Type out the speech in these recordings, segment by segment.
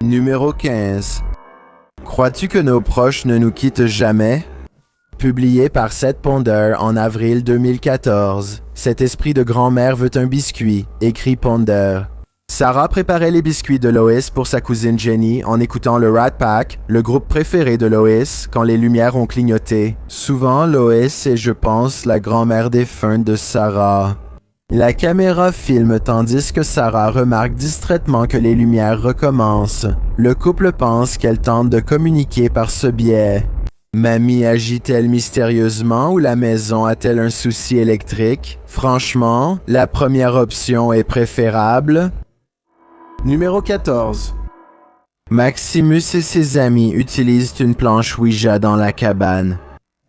Numéro 15. Crois-tu que nos proches ne nous quittent jamais? Publié par Seth Ponder en avril 2014. Cet esprit de grand-mère veut un biscuit, écrit Ponder. Sarah préparait les biscuits de Lois pour sa cousine Jenny en écoutant le Rat Pack, le groupe préféré de Lois, quand les lumières ont clignoté. Souvent, Lois est, je pense, la grand-mère défunte de Sarah. La caméra filme tandis que Sarah remarque distraitement que les lumières recommencent. Le couple pense qu'elle tente de communiquer par ce biais. Mamie agit-elle mystérieusement ou la maison a-t-elle un souci électrique? Franchement, la première option est préférable. Numéro 14. Maximus et ses amis utilisent une planche Ouija dans la cabane.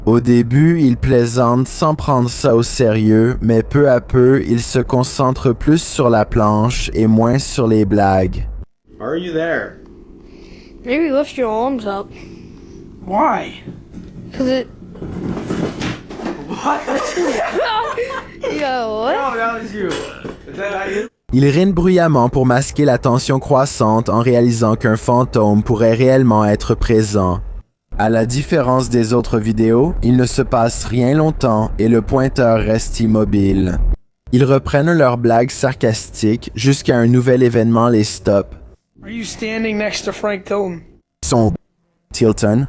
Au début, ils plaisantent sans prendre ça au sérieux, mais peu à peu, ils se concentrent plus sur la planche et moins sur les blagues. Are you there? Maybe lift your arms up. Why? Cause it. What? Yeah, what? No, that was you. Is that how you? Ils rient bruyamment pour masquer la tension croissante en réalisant qu'un fantôme pourrait réellement être présent. À la différence des autres vidéos, il ne se passe rien longtemps et le pointeur reste immobile. Ils reprennent leurs blagues sarcastiques jusqu'à un nouvel événement les stoppe. Are you standing next to Frank Tilton? Son Tilton.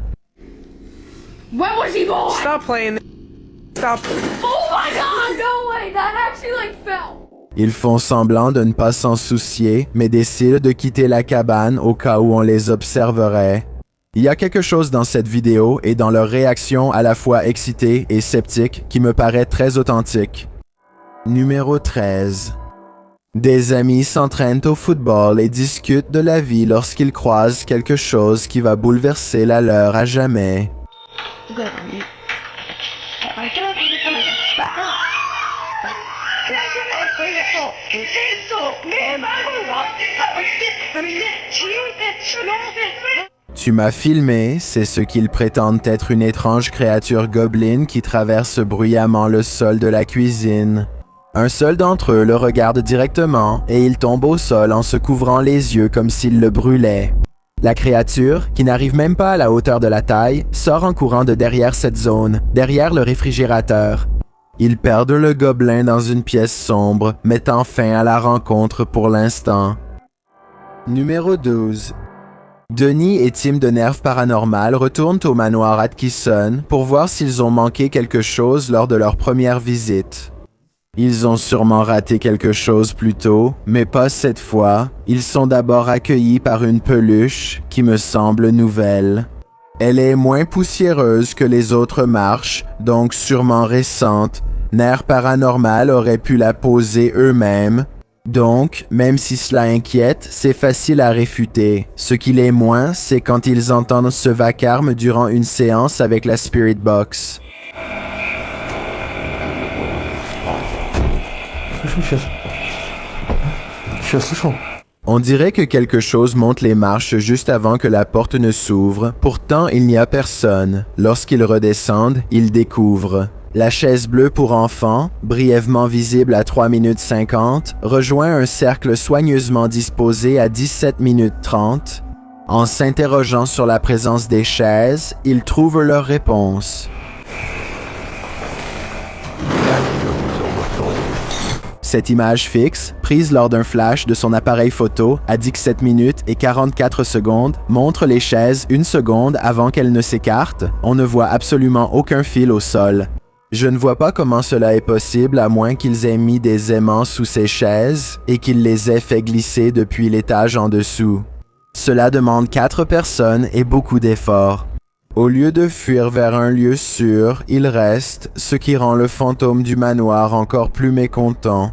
When was he born? Stop playing. Stop. Oh my god, no way! That actually fell! Ils font semblant de ne pas s'en soucier, mais décident de quitter la cabane au cas où on les observerait. Il y a quelque chose dans cette vidéo et dans leur réaction à la fois excitée et sceptique qui me paraît très authentique. Numéro 13. Des amis s'entraînent au football et discutent de la vie lorsqu'ils croisent quelque chose qui va bouleverser la leur à jamais. Tu m'as filmé, c'est ce qu'ils prétendent être une étrange créature gobeline qui traverse bruyamment le sol de la cuisine. Un seul d'entre eux le regarde directement et il tombe au sol en se couvrant les yeux comme s'il le brûlait. La créature, qui n'arrive même pas à la hauteur de la taille, sort en courant de derrière cette zone, derrière le réfrigérateur. Ils perdent le gobelin dans une pièce sombre, mettant fin à la rencontre pour l'instant. Numéro 12. Denis et Tim de Nerve Paranormal retournent au manoir Atkinson pour voir s'ils ont manqué quelque chose lors de leur première visite. Ils ont sûrement raté quelque chose plus tôt, mais pas cette fois. Ils sont d'abord accueillis par une peluche qui me semble nouvelle. Elle est moins poussiéreuse que les autres marches, donc sûrement récente. Nerve Paranormal aurait pu la poser eux-mêmes. Donc, même si cela inquiète, c'est facile à réfuter. Ce qui l'est moins, c'est quand ils entendent ce vacarme durant une séance avec la Spirit Box. On dirait que quelque chose monte les marches juste avant que la porte ne s'ouvre. Pourtant, il n'y a personne. Lorsqu'ils redescendent, ils découvrent. La chaise bleue pour enfants, brièvement visible à 3 minutes 50, rejoint un cercle soigneusement disposé à 17 minutes 30. En s'interrogeant sur la présence des chaises, ils trouvent leur réponse. Cette image fixe, prise lors d'un flash de son appareil photo à 17 minutes et 44 secondes, montre les chaises une seconde avant qu'elles ne s'écartent. On ne voit absolument aucun fil au sol. Je ne vois pas comment cela est possible à moins qu'ils aient mis des aimants sous ces chaises et qu'ils les aient fait glisser depuis l'étage en dessous. Cela demande 4 personnes et beaucoup d'efforts. Au lieu de fuir vers un lieu sûr, ils restent, ce qui rend le fantôme du manoir encore plus mécontent.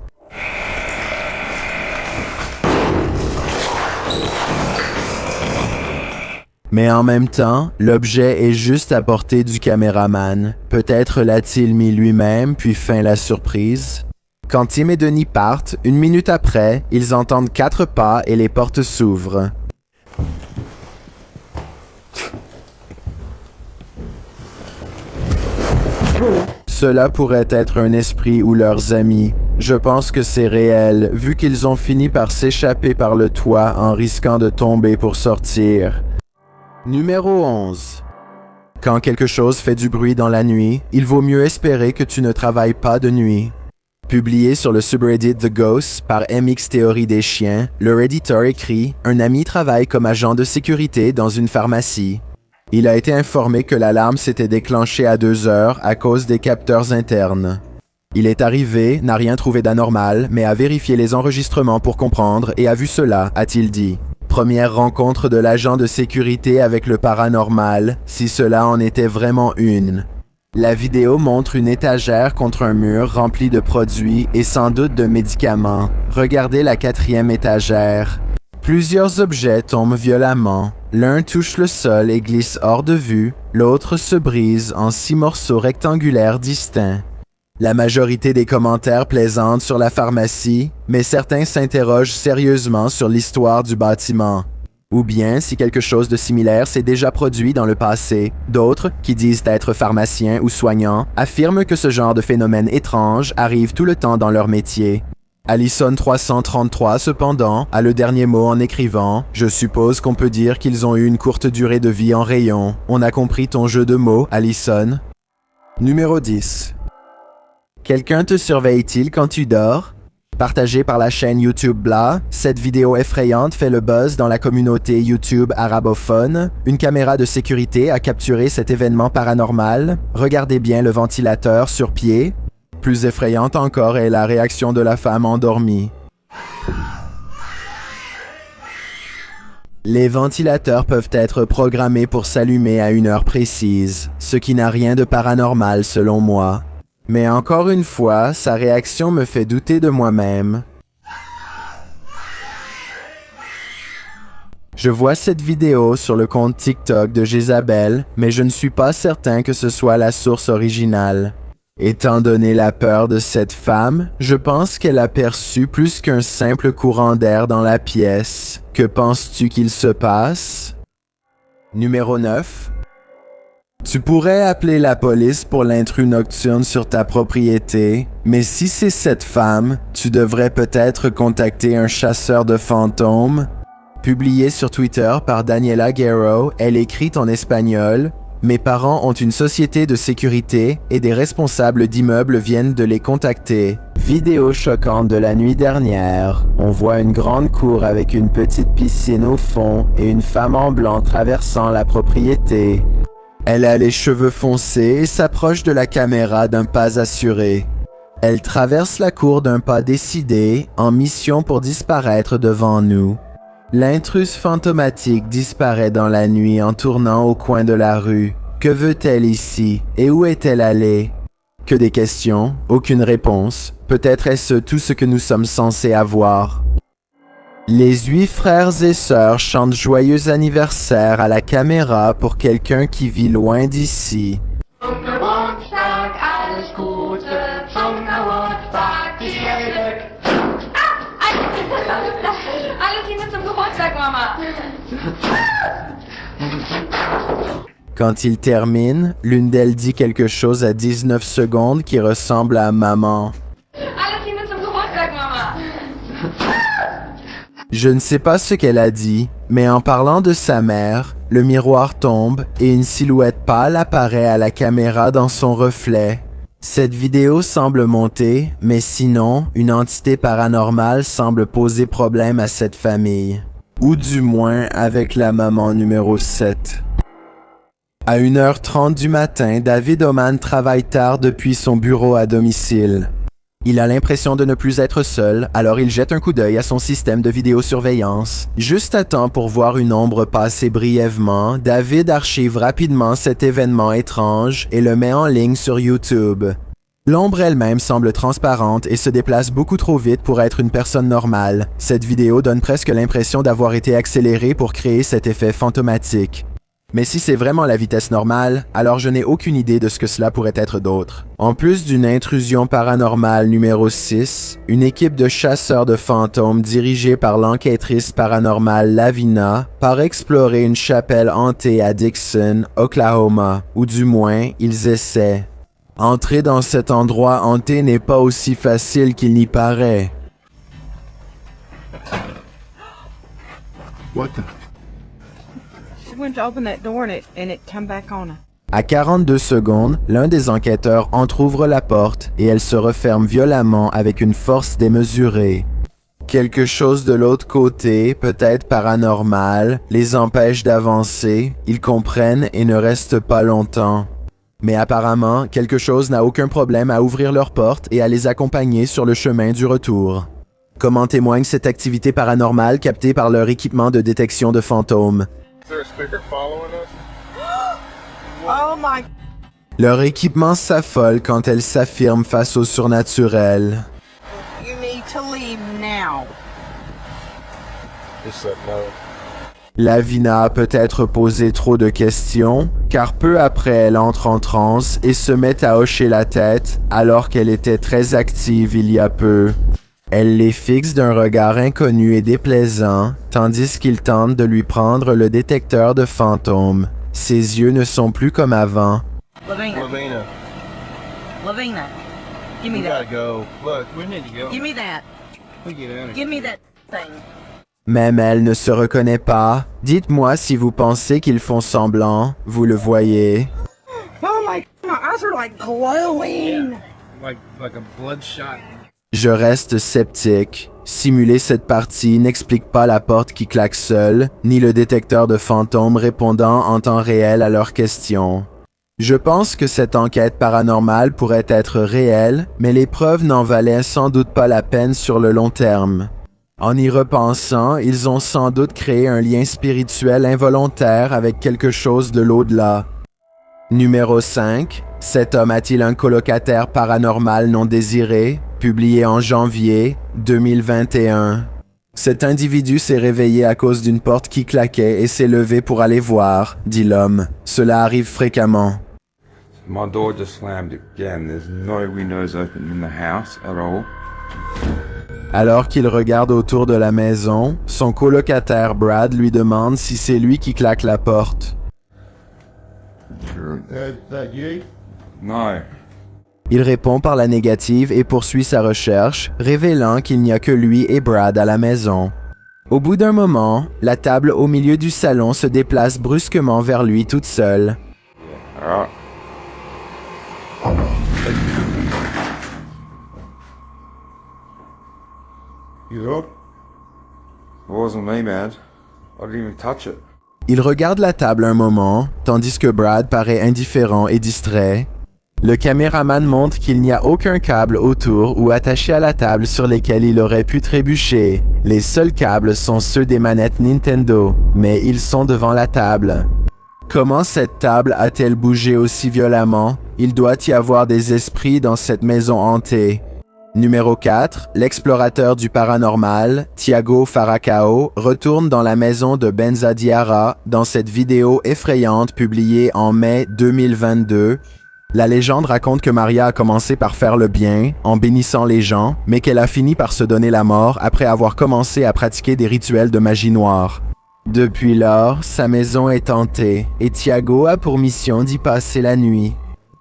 Mais en même temps, l'objet est juste à portée du caméraman. Peut-être l'a-t-il mis lui-même, puis feint la surprise. Quand Tim et Denis partent, 1 minute après, ils entendent 4 pas et les portes s'ouvrent. Cela pourrait être un esprit ou leurs amis. Je pense que c'est réel, vu qu'ils ont fini par s'échapper par le toit en risquant de tomber pour sortir. Numéro 11. Quand quelque chose fait du bruit dans la nuit, il vaut mieux espérer que tu ne travailles pas de nuit. Publié sur le subreddit The Ghost par MX Théorie des chiens, le redditor écrit « Un ami travaille comme agent de sécurité dans une pharmacie. Il a été informé que l'alarme s'était déclenchée à 2 heures à cause des capteurs internes. Il est arrivé, n'a rien trouvé d'anormal, mais a vérifié les enregistrements pour comprendre et a vu cela, a-t-il dit. Première rencontre de l'agent de sécurité avec le paranormal, si cela en était vraiment une. La vidéo montre une étagère contre un mur rempli de produits et sans doute de médicaments. Regardez la 4e étagère. Plusieurs objets tombent violemment. L'un touche le sol et glisse hors de vue, l'autre se brise en 6 morceaux rectangulaires distincts. La majorité des commentaires plaisantent sur la pharmacie, mais certains s'interrogent sérieusement sur l'histoire du bâtiment. Ou bien si quelque chose de similaire s'est déjà produit dans le passé. D'autres, qui disent être pharmaciens ou soignants, affirment que ce genre de phénomène étrange arrive tout le temps dans leur métier. Allison333, cependant, a le dernier mot en écrivant « Je suppose qu'on peut dire qu'ils ont eu une courte durée de vie en rayon. On a compris ton jeu de mots, Allison. » Numéro 10. Quelqu'un te surveille-t-il quand tu dors? Partagée par la chaîne YouTube Blah, cette vidéo effrayante fait le buzz dans la communauté YouTube arabophone. Une caméra de sécurité a capturé cet événement paranormal. Regardez bien le ventilateur sur pied. Plus effrayante encore est la réaction de la femme endormie. Les ventilateurs peuvent être programmés pour s'allumer à une heure précise, ce qui n'a rien de paranormal selon moi. Mais encore une fois, sa réaction me fait douter de moi-même. Je vois cette vidéo sur le compte TikTok de Jézabel, mais je ne suis pas certain que ce soit la source originale. Étant donné la peur de cette femme, je pense qu'elle a perçu plus qu'un simple courant d'air dans la pièce. Que penses-tu qu'il se passe? Numéro 9. Tu pourrais appeler la police pour l'intrus nocturne sur ta propriété, mais si c'est cette femme, tu devrais peut-être contacter un chasseur de fantômes. Publié sur Twitter par Daniela Guerrero, elle écrit en espagnol « Mes parents ont une société de sécurité et des responsables d'immeubles viennent de les contacter. Vidéo choquante de la nuit dernière. On voit une grande cour avec une petite piscine au fond et une femme en blanc traversant la propriété. Elle a les cheveux foncés et s'approche de la caméra d'un pas assuré. Elle traverse la cour d'un pas décidé, en mission pour disparaître devant nous. L'intruse fantomatique disparaît dans la nuit en tournant au coin de la rue. Que veut-elle ici et où est-elle allée? Que des questions, aucune réponse. Peut-être est-ce tout ce que nous sommes censés avoir. Les 8 frères et sœurs chantent joyeux anniversaire à la caméra pour quelqu'un qui vit loin d'ici. Quand il termine, l'une d'elles dit quelque chose à 19 secondes qui ressemble à maman. Je ne sais pas ce qu'elle a dit, mais en parlant de sa mère, le miroir tombe et une silhouette pâle apparaît à la caméra dans son reflet. Cette vidéo semble monter, mais sinon, une entité paranormale semble poser problème à cette famille. Ou du moins avec la maman numéro 7. À 1h30 du matin, David Oman travaille tard depuis son bureau à domicile. Il a l'impression de ne plus être seul, alors il jette un coup d'œil à son système de vidéosurveillance. Juste à temps pour voir une ombre passer brièvement, David archive rapidement cet événement étrange et le met en ligne sur YouTube. L'ombre elle-même semble transparente et se déplace beaucoup trop vite pour être une personne normale. Cette vidéo donne presque l'impression d'avoir été accélérée pour créer cet effet fantomatique. Mais si c'est vraiment la vitesse normale, alors je n'ai aucune idée de ce que cela pourrait être d'autre. En plus d'une intrusion paranormale numéro 6, une équipe de chasseurs de fantômes dirigée par l'enquêtrice paranormale Lavina part explorer une chapelle hantée à Dixon, Oklahoma, ou du moins, ils essaient. Entrer dans cet endroit hanté n'est pas aussi facile qu'il n'y paraît. What the? She went to open that door and it come back on her. À 42 secondes, l'un des enquêteurs entr'ouvre la porte et elle se referme violemment avec une force démesurée. Quelque chose de l'autre côté, peut-être paranormal, les empêche d'avancer, ils comprennent et ne restent pas longtemps. Mais apparemment, quelque chose n'a aucun problème à ouvrir leur porte et à les accompagner sur le chemin du retour. Comme en témoigne cette activité paranormale captée par leur équipement de détection de fantômes. Is there a speaker following us? Oh my! Leur équipement s'affole quand elles s'affirment face au surnaturel. You need to leave now. Just said no. Lavina a peut-être posé trop de questions, car peu après elle entre en transe et se met à hocher la tête alors qu'elle était très active il y a peu. Elle les fixe d'un regard inconnu et déplaisant, tandis qu'il tente de lui prendre le détecteur de fantômes. Ses yeux ne sont plus comme avant. Lavina. Lavina, Lavina. Give me we that. gotta go. Look, we need to go. Give me that. We get out of here. Give me that thing. Même elle ne se reconnaît pas. Dites-moi si vous pensez qu'ils font semblant. Vous le voyez. Oh my eyes are like glowing. Like a bloodshot. Je reste sceptique. Simuler cette partie n'explique pas la porte qui claque seule, ni le détecteur de fantômes répondant en temps réel à leurs questions. Je pense que cette enquête paranormale pourrait être réelle, mais les preuves n'en valaient sans doute pas la peine sur le long terme. En y repensant, ils ont sans doute créé un lien spirituel involontaire avec quelque chose de l'au-delà. Numéro 5. Cet homme a-t-il un colocataire paranormal non désiré? Publié en janvier 2021. Cet individu s'est réveillé à cause d'une porte qui claquait et s'est levé pour aller voir, dit l'homme. Cela arrive fréquemment. My door just slammed again. There's no windows open in the house at all. Alors qu'il regarde autour de la maison, son colocataire Brad lui demande si c'est lui qui claque la porte. Is that you? No. Il répond par la négative et poursuit sa recherche, révélant qu'il n'y a que lui et Brad à la maison. Au bout d'un moment, la table au milieu du salon se déplace brusquement vers lui toute seule. Alright. You up? It wasn't me, man. I didn't even touch it. Il regarde la table un moment, tandis que Brad paraît indifférent et distrait. Le caméraman montre qu'il n'y a aucun câble autour ou attaché à la table sur lesquels il aurait pu trébucher. Les seuls câbles sont ceux des manettes Nintendo, mais ils sont devant la table. Comment cette table a-t-elle bougé aussi violemment? Il doit y avoir des esprits dans cette maison hantée. Numéro 4, l'explorateur du paranormal, Thiago Faracao, retourne dans la maison de Benzadiara dans cette vidéo effrayante publiée en mai 2022. La légende raconte que Maria a commencé par faire le bien, en bénissant les gens, mais qu'elle a fini par se donner la mort après avoir commencé à pratiquer des rituels de magie noire. Depuis lors, sa maison est hantée, et Thiago a pour mission d'y passer la nuit.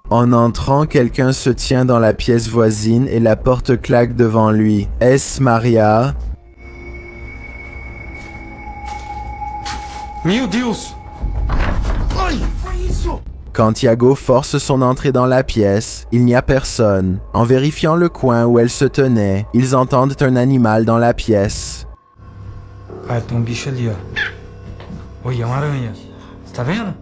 En entrant, quelqu'un se tient dans la pièce voisine et la porte claque devant lui. Est-ce Maria? Meu Deus! Quand Thiago force son entrée dans la pièce, il n'y a personne. En vérifiant le coin où elle se tenait, ils entendent un animal dans la pièce. Ah, tem bicho ali, ó. Oi, é uma aranha. Você tá vendo?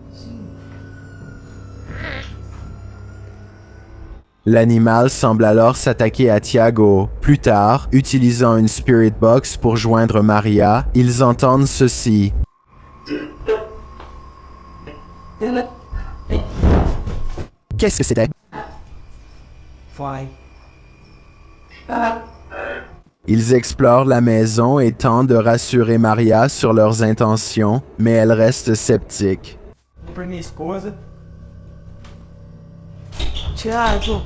L'animal semble alors s'attaquer à Thiago. Plus tard, utilisant une spirit box pour joindre Maria, ils entendent ceci. Qu'est-ce que c'était? Fly. Ils explorent la maison et tentent de rassurer Maria sur leurs intentions, mais elle reste sceptique. Pernice, coisa. Thiago.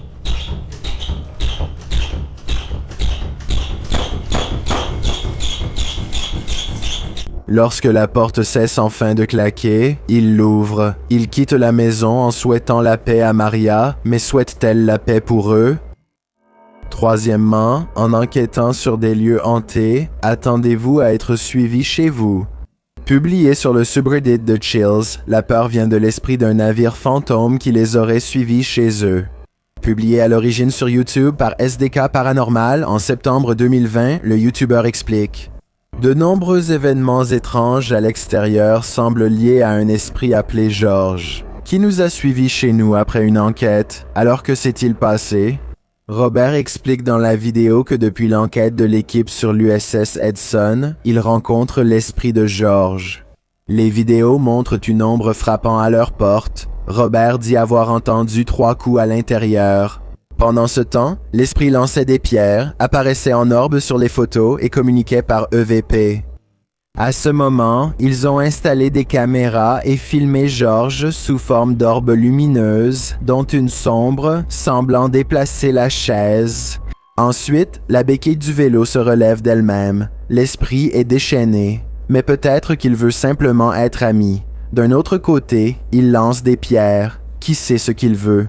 Lorsque la porte cesse enfin de claquer, il l'ouvre. Il quitte la maison en souhaitant la paix à Maria, mais souhaite-t-elle la paix pour eux? Troisièmement, en enquêtant sur des lieux hantés, attendez-vous à être suivi chez vous. Publié sur le subreddit de Chills, la peur vient de l'esprit d'un navire fantôme qui les aurait suivis chez eux. Publié à l'origine sur YouTube par SDK Paranormal en septembre 2020, le YouTuber explique: de nombreux événements étranges à l'extérieur semblent liés à un esprit appelé George, qui nous a suivis chez nous après une enquête. Alors que s'est-il passé? Robert explique dans la vidéo que depuis l'enquête de l'équipe sur l'USS Edson, il rencontre l'esprit de George. Les vidéos montrent une ombre frappant à leur porte. Robert dit avoir entendu 3 coups à l'intérieur. Pendant ce temps, l'esprit lançait des pierres, apparaissait en orbe sur les photos et communiquait par EVP. À ce moment, ils ont installé des caméras et filmé George sous forme d'orbes lumineuses, dont une sombre, semblant déplacer la chaise. Ensuite, la béquille du vélo se relève d'elle-même. L'esprit est déchaîné, mais peut-être qu'il veut simplement être ami. D'un autre côté, il lance des pierres. Qui sait ce qu'il veut?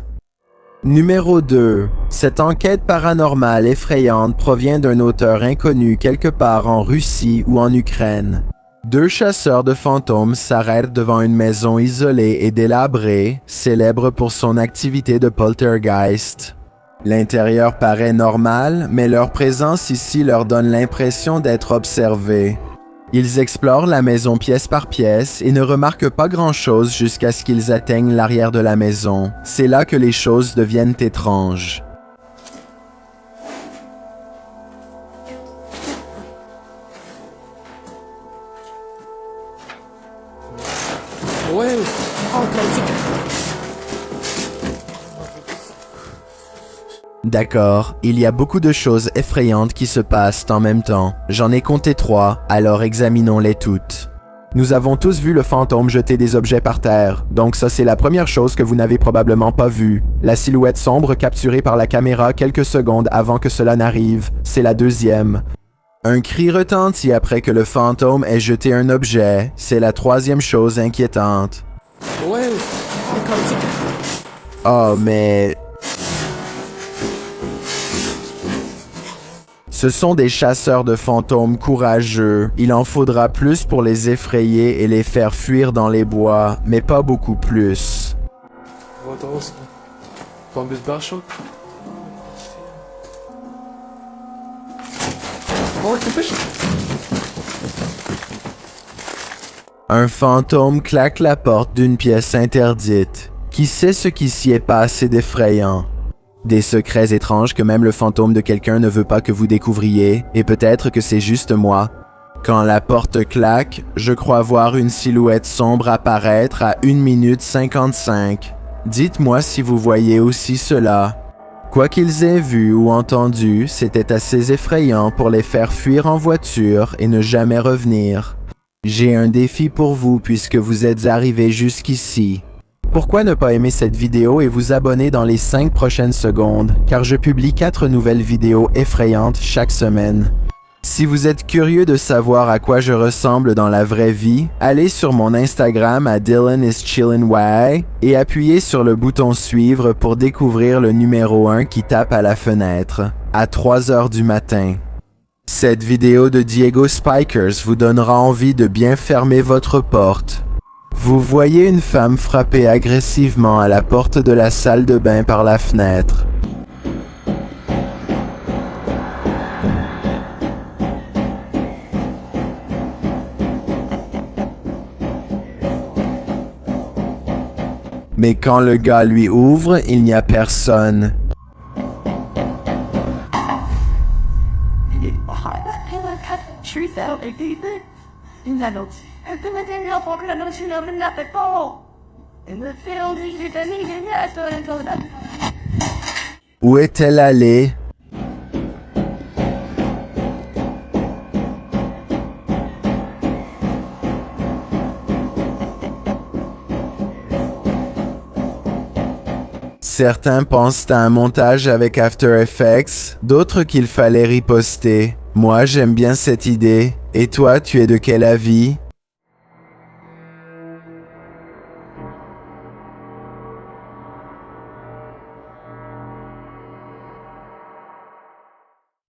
Numéro 2. Cette enquête paranormale effrayante provient d'un auteur inconnu quelque part en Russie ou en Ukraine. 2 chasseurs de fantômes s'arrêtent devant une maison isolée et délabrée, célèbre pour son activité de poltergeist. L'intérieur paraît normal, mais leur présence ici leur donne l'impression d'être observés. Ils explorent la maison pièce par pièce et ne remarquent pas grand-chose jusqu'à ce qu'ils atteignent l'arrière de la maison. C'est là que les choses deviennent étranges. D'accord, il y a beaucoup de choses effrayantes qui se passent en même temps. J'en ai compté 3, alors examinons-les toutes. Nous avons tous vu le fantôme jeter des objets par terre, donc ça c'est la première chose que vous n'avez probablement pas vue. La silhouette sombre capturée par la caméra quelques secondes avant que cela n'arrive, c'est la deuxième. Un cri retentit après que le fantôme ait jeté un objet, c'est la troisième chose inquiétante. Oh mais... Ce sont des chasseurs de fantômes courageux. Il en faudra plus pour les effrayer et les faire fuir dans les bois, mais pas beaucoup plus. Un fantôme claque la porte d'une pièce interdite. Qui sait ce qui s'y est passé d'effrayant? Des secrets étranges que même le fantôme de quelqu'un ne veut pas que vous découvriez, et peut-être que c'est juste moi. Quand la porte claque, je crois voir une silhouette sombre apparaître à 1 minute 55. Dites-moi si vous voyez aussi cela. Quoi qu'ils aient vu ou entendu, c'était assez effrayant pour les faire fuir en voiture et ne jamais revenir. J'ai un défi pour vous puisque vous êtes arrivés jusqu'ici. Pourquoi ne pas aimer cette vidéo et vous abonner dans les 5 prochaines secondes, car je publie 4 nouvelles vidéos effrayantes chaque semaine. Si vous êtes curieux de savoir à quoi je ressemble dans la vraie vie, allez sur mon Instagram à DylanIsChillinWay et appuyez sur le bouton suivre pour découvrir le numéro 1 qui tape à la fenêtre, à 3h du matin. Cette vidéo de Diego Spikers vous donnera envie de bien fermer votre porte. Vous voyez une femme frapper agressivement à la porte de la salle de bain par la fenêtre. Mais quand le gars lui ouvre, il n'y a personne. Où est-elle allée? Certains pensent à un montage avec After Effects, d'autres qu'il fallait riposter. Moi, j'aime bien cette idée. Et toi, tu es de quel avis?